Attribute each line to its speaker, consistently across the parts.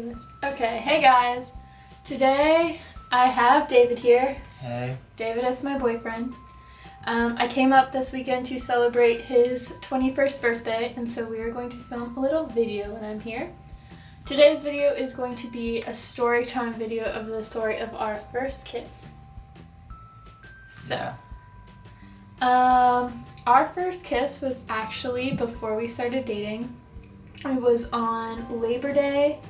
Speaker 1: ridiculous. Okay, hey guys. Today I have David here.
Speaker 2: Hey.
Speaker 1: David is my boyfriend. I came up this weekend to celebrate his 21st birthday, and so we are going to film a little video when I'm here. Today's video is going to be a story time video of the story of our first kiss. So, our first kiss was actually before we started dating. It was on Labor Day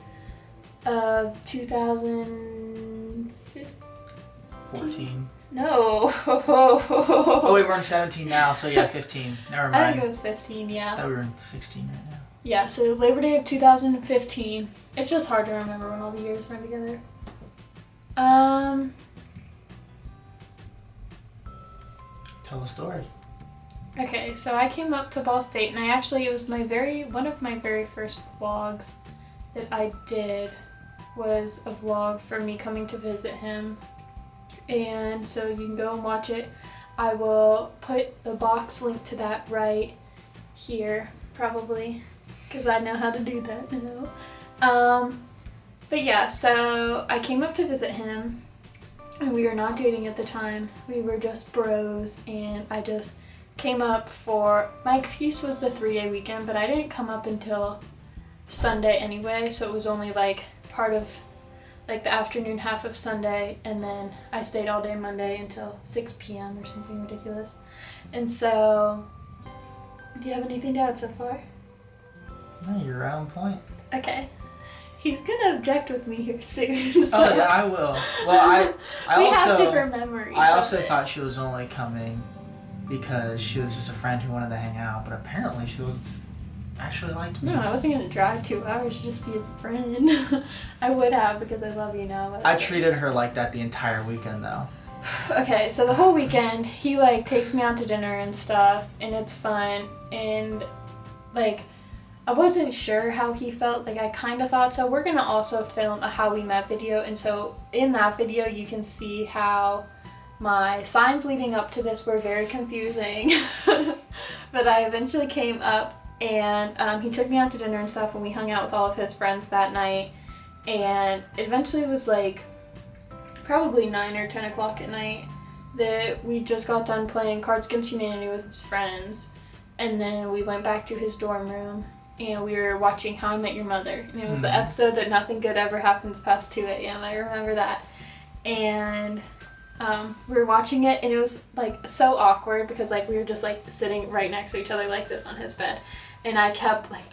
Speaker 1: of 2014.
Speaker 2: No. Oh wait, we're in 17 now, so yeah, 15. Never mind.
Speaker 1: I think it was 15, yeah.
Speaker 2: I thought we were in 16 right now.
Speaker 1: Yeah, so Labor Day of 2015. It's just hard to remember when all the years run together.
Speaker 2: Tell the story.
Speaker 1: Okay, so I came up to Ball State, and it was one of my very first vlogs that I did was a vlog for me coming to visit him. And so you can go and watch it. I will put the box link to that right here, probably, because I know how to do that now. But yeah, so I came up to visit him, and we were not dating at the time. We were just bros, and I just came up my excuse was the 3-day weekend, but I didn't come up until Sunday anyway, so it was only like part of like the afternoon half of Sunday, and then I stayed all day Monday until 6 p.m. or something ridiculous. And so, do you have anything to add so far?
Speaker 2: No, you're right on point.
Speaker 1: Okay. He's gonna object with me here soon. So.
Speaker 2: Oh yeah, I will. Well,
Speaker 1: we have different memories.
Speaker 2: I also thought she was only coming because she was just a friend who wanted to hang out, but apparently she actually liked me.
Speaker 1: No, I wasn't gonna drive 2 hours to just be his friend. I would have, because I love you now.
Speaker 2: I treated her like that the entire weekend though.
Speaker 1: Okay, so the whole weekend, he like takes me out to dinner and stuff, and it's fun, and like, I wasn't sure how he felt, like I kind of thought so. We're gonna also film a how we met video, and so in that video you can see how my signs leading up to this were very confusing. But I eventually came up, and he took me out to dinner and stuff, and we hung out with all of his friends that night, and eventually it was like probably 9 or 10 o'clock at night that we just got done playing Cards Against Humanity with his friends, and then we went back to his dorm room and we were watching How I Met Your Mother, and it was the episode that nothing good ever happens past 2 a.m. I remember that. And we were watching it, and it was like so awkward because like we were just like sitting right next to each other like this on his bed, and I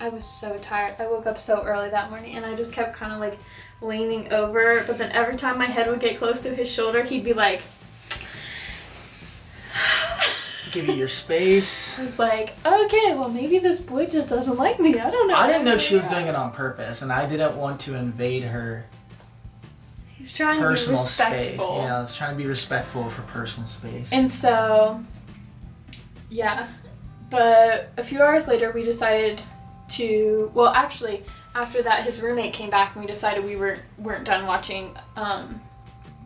Speaker 1: was so tired. I woke up so early that morning, and I just kept kind of like leaning over, but then every time my head would get close to his shoulder, he'd be like,
Speaker 2: give you your space.
Speaker 1: I was like, okay, well maybe this boy just doesn't like me. I don't know.
Speaker 2: I didn't know she was doing it on purpose, and I didn't want to invade her
Speaker 1: trying
Speaker 2: personal
Speaker 1: to be
Speaker 2: space.
Speaker 1: respectful.
Speaker 2: Yeah, I was trying to be respectful of her personal space.
Speaker 1: And so, yeah. But a few hours later, we decided to. Well, actually, after that, his roommate came back, and we decided we weren't done watching Netflix.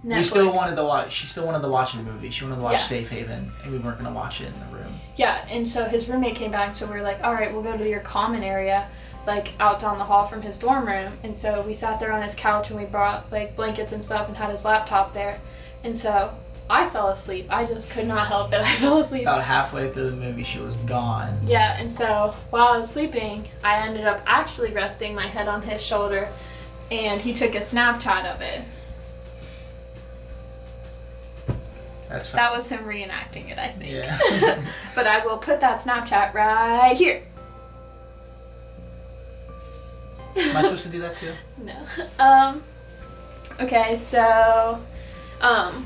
Speaker 2: We still wanted to watch. She still wanted to watch a movie. She wanted to watch
Speaker 1: Yeah.
Speaker 2: Safe Haven, and we weren't going to watch it in the room.
Speaker 1: Yeah, and so his roommate came back, so we were like, all right, we'll go to your common area, like out down the hall from his dorm room. And so we sat there on his couch, and we brought like blankets and stuff and had his laptop there. And so I fell asleep. I just could not help it. I fell asleep.
Speaker 2: About halfway through the movie, she was gone.
Speaker 1: Yeah, and so while I was sleeping, I ended up actually resting my head on his shoulder, and he took a Snapchat of it.
Speaker 2: That's fine.
Speaker 1: That was him reenacting it, I think.
Speaker 2: Yeah.
Speaker 1: But I will put that Snapchat right here.
Speaker 2: Am I supposed to do that too?
Speaker 1: No. Okay, so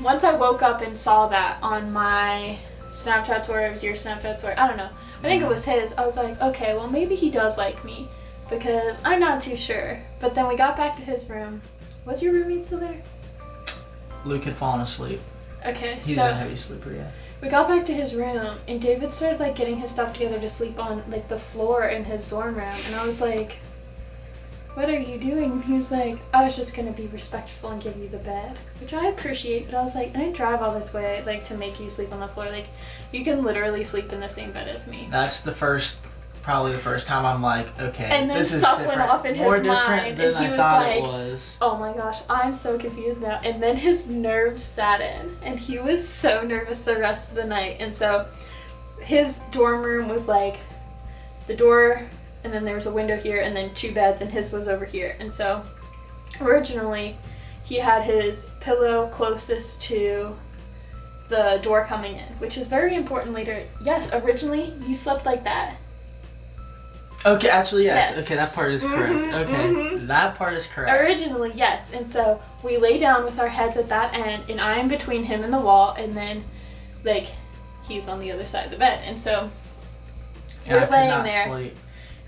Speaker 1: once I woke up and saw that on my Snapchat story, it was your Snapchat story, I don't know. I think it was his. I was like, okay, well maybe he does like me, because I'm not too sure. But then we got back to his room. Was your roommate still there?
Speaker 2: Luke had fallen asleep.
Speaker 1: Okay,
Speaker 2: He's
Speaker 1: so
Speaker 2: a heavy sleeper, yeah.
Speaker 1: we got back to his room, and David started like getting his stuff together to sleep on like the floor in his dorm room, and I was like, what are you doing? He was like, I was just gonna be respectful and give you the bed, which I appreciate, but I was like, I didn't drive all this way like to make you sleep on the floor. Like, you can literally sleep in the same bed as me.
Speaker 2: That's the first probably the first time I'm like, okay,
Speaker 1: And then
Speaker 2: this is
Speaker 1: stuff
Speaker 2: different.
Speaker 1: went off in his
Speaker 2: More different
Speaker 1: mind,
Speaker 2: than
Speaker 1: and he
Speaker 2: I
Speaker 1: was
Speaker 2: thought
Speaker 1: like,
Speaker 2: it was.
Speaker 1: oh my gosh, I'm so confused now. And then his nerves sat in, and he was so nervous the rest of the night. And so his dorm room was like the door, and then there was a window here, and then 2 beds, and his was over here. And so originally he had his pillow closest to the door coming in, which is very important later. Yes, originally you slept like that.
Speaker 2: Okay, actually, yes.
Speaker 1: Yes.
Speaker 2: Okay, that part is correct. Okay, that part is correct.
Speaker 1: Originally, yes. And so we lay down with our heads at that end, and I am between him and the wall, and then, like, he's on the other side of the bed. And so
Speaker 2: And I
Speaker 1: we're
Speaker 2: could
Speaker 1: laying
Speaker 2: not
Speaker 1: there,
Speaker 2: sleep.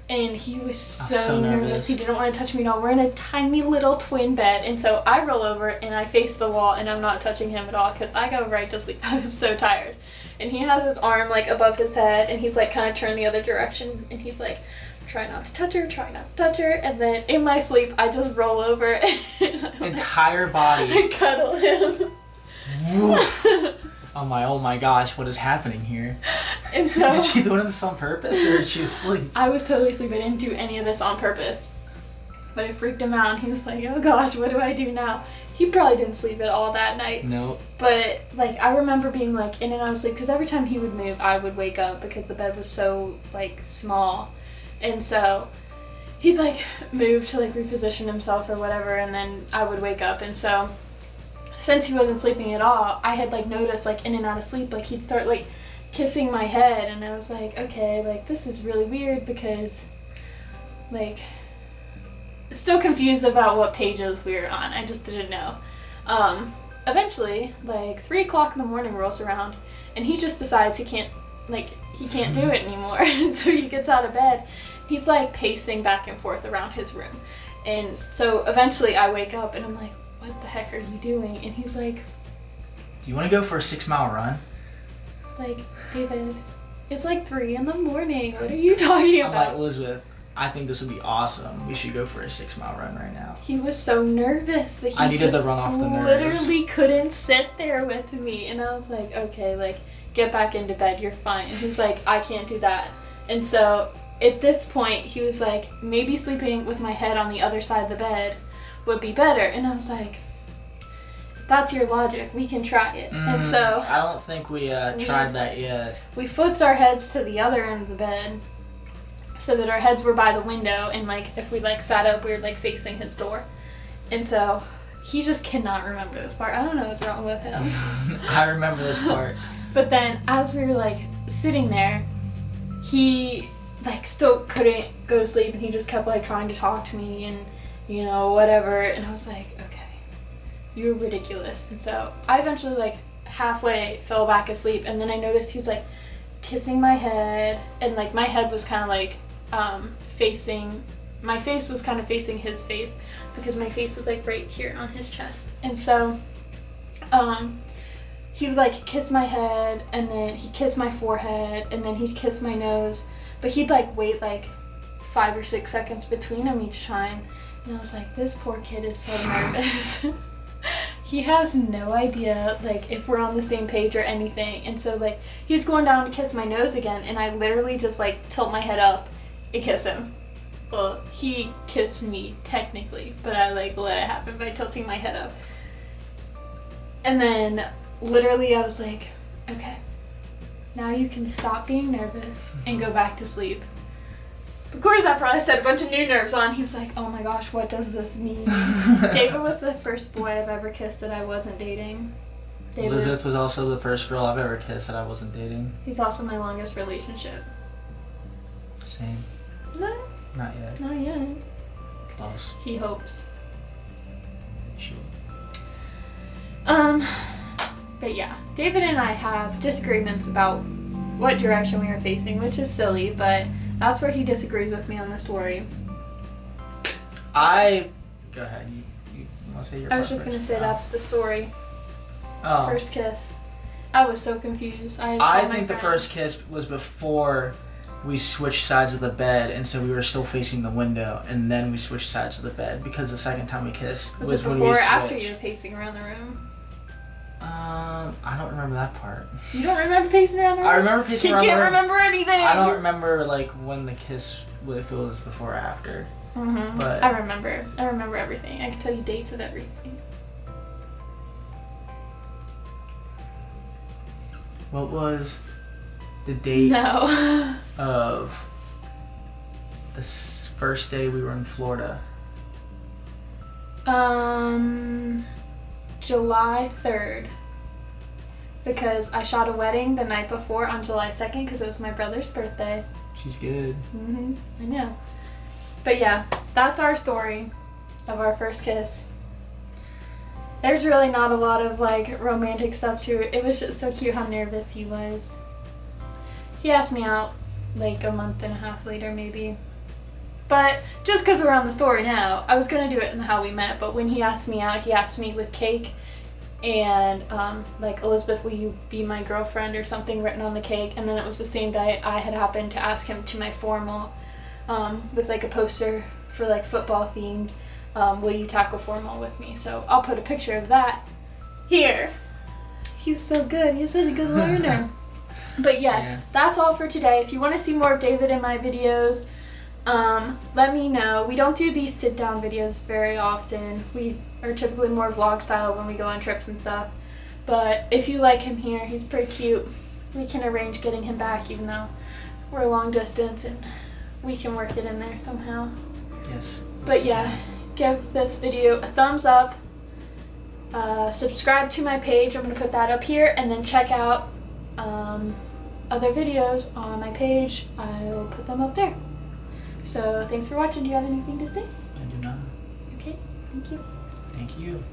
Speaker 1: and he was so,
Speaker 2: so
Speaker 1: nervous.
Speaker 2: nervous.
Speaker 1: He didn't want to touch me at all. We're in a tiny little twin bed, and so I roll over, and I face the wall, and I'm not touching him at all, because I go right to sleep. I was so tired. And he has his arm, like, above his head, and he's, like, kind of turned the other direction, and he's like, try not to touch her, try not to touch her. And then in my sleep, I just roll over and
Speaker 2: Entire body.
Speaker 1: I cuddle him.
Speaker 2: Oh my gosh, what is happening here?
Speaker 1: And so
Speaker 2: Is she doing this on purpose or is she asleep?
Speaker 1: I was totally asleep. I didn't do any of this on purpose. But it freaked him out, and he was like, oh gosh, what do I do now? He probably didn't sleep at all that night.
Speaker 2: Nope.
Speaker 1: But, like, I remember being, like, in and out of sleep, because every time he would move, I would wake up because the bed was so, like, small. And so he'd, like, move to, like, reposition himself or whatever, and then I would wake up. And so since he wasn't sleeping at all, I had, like, noticed, like, in and out of sleep, like, he'd start, like, kissing my head. And I was like, okay, like, this is really weird because, like, still confused about what pages we were on. I just didn't know. Eventually, like, 3 o'clock in the morning rolls around, and he just decides he can't do it anymore. And so he gets out of bed. He's, like, pacing back and forth around his room. And so eventually I wake up, and I'm like, what the heck are you doing? And he's like,
Speaker 2: Do you want to go for a 6-mile run?
Speaker 1: it's like, David, it's like 3 in the morning. What are you talking
Speaker 2: I'm
Speaker 1: about?
Speaker 2: like, Elizabeth, I think this would be awesome. We should go for a 6-mile run right now.
Speaker 1: He was so nervous that he
Speaker 2: I needed
Speaker 1: just
Speaker 2: to run off the nerves.
Speaker 1: literally couldn't sit there with me. And I was like, okay, like, get back into bed, you're fine. And he was like, I can't do that. And so at this point, he was like, maybe sleeping with my head on the other side of the bed would be better. And I was like, if that's your logic, we can try it. And so
Speaker 2: I don't think we tried that yet.
Speaker 1: we flipped our heads to the other end of the bed so that our heads were by the window, and, like, if we, like, sat up, we were, like, facing his door. And so he just cannot remember this part. I don't know what's wrong with him.
Speaker 2: I remember this part.
Speaker 1: But then as we were, like, sitting there, he, like, still couldn't go to sleep, and he just kept, like, trying to talk to me and, you know, whatever. And I was like, okay, you're ridiculous. And so I eventually, like, halfway fell back asleep, and then I noticed he's, like, kissing my head, and, like, my head was kind of, like, my face was kind of facing his face, because my face was, like, right here on his chest. And so he was like, kiss my head, and then he'd kiss my forehead, and then he'd kiss my nose, but he'd, like, wait, like, 5 or 6 seconds between them each time. And I was like, this poor kid is so nervous. He has no idea, like, if we're on the same page or anything. And so, like, he's going down to kiss my nose again, and I literally just, like, tilt my head up and kiss him. Well, he kissed me, technically, but I, like, let it happen by tilting my head up. And then, literally, I was like, okay, now you can stop being nervous and go back to sleep. Of course, that probably set a bunch of new nerves on. He was like, oh my gosh, what does this mean? David was the first boy I've ever kissed that I wasn't dating.
Speaker 2: Elizabeth was also the first girl I've ever kissed that I wasn't dating.
Speaker 1: He's also my longest relationship.
Speaker 2: Same.
Speaker 1: No,
Speaker 2: Not yet.
Speaker 1: not yet.
Speaker 2: Close.
Speaker 1: He hopes.
Speaker 2: Sure.
Speaker 1: But yeah, David and I have disagreements about what direction we are facing, which is silly, but that's where he disagrees with me on the story.
Speaker 2: Go ahead. You want to say your
Speaker 1: I was
Speaker 2: part
Speaker 1: just going to
Speaker 2: first?
Speaker 1: say that's the story.
Speaker 2: Oh.
Speaker 1: First kiss. I was so confused.
Speaker 2: I think the first kiss was before we switched sides of the bed, and so we were still facing the window, and then we switched sides of the bed, because the second time we kissed
Speaker 1: Was
Speaker 2: was
Speaker 1: it
Speaker 2: when
Speaker 1: before
Speaker 2: we
Speaker 1: or
Speaker 2: switched.
Speaker 1: after you were pacing around the room?
Speaker 2: I don't remember that part.
Speaker 1: You don't remember pacing around the room?
Speaker 2: I remember pacing around
Speaker 1: He
Speaker 2: the
Speaker 1: can't
Speaker 2: room.
Speaker 1: remember anything.
Speaker 2: I don't remember like when the kiss, if it was before or after.
Speaker 1: Mm-hmm.
Speaker 2: But
Speaker 1: I remember everything. I can tell you dates of everything.
Speaker 2: what was the date
Speaker 1: No.
Speaker 2: of the first day we were in Florida?
Speaker 1: July 3rd. Because I shot a wedding the night before on July 2nd because it was my brother's birthday.
Speaker 2: She's good.
Speaker 1: Mm-hmm. I know. But yeah, that's our story of our first kiss. There's really not a lot of like romantic stuff to it. It was just so cute how nervous he was. He asked me out like a month and a half later maybe. But just because we're on the story now, I was going to do it in How We Met, but when he asked me out, he asked me with cake and like, Elizabeth, will you be my girlfriend or something written on the cake. And then it was the same day I had happened to ask him to my formal with like a poster for like football themed, will you tackle formal with me. So I'll put a picture of that here. He's so good. He's such a good learner. But yes,
Speaker 2: Yeah.
Speaker 1: That's all for today. If you want to see more of David in my videos, let me know. We don't do these sit down videos very often. We are typically more vlog style when we go on trips and stuff. But if you like him here, he's pretty cute. We can arrange getting him back even though we're long distance and we can work it in there somehow.
Speaker 2: Yes.
Speaker 1: But yeah, give this video a thumbs up. Subscribe to my page. I'm going to put that up here. And then check out other videos on my page. I'll put them up there. So thanks for watching. Do you have anything to say?
Speaker 2: I do not.
Speaker 1: Okay, thank you.
Speaker 2: Thank you.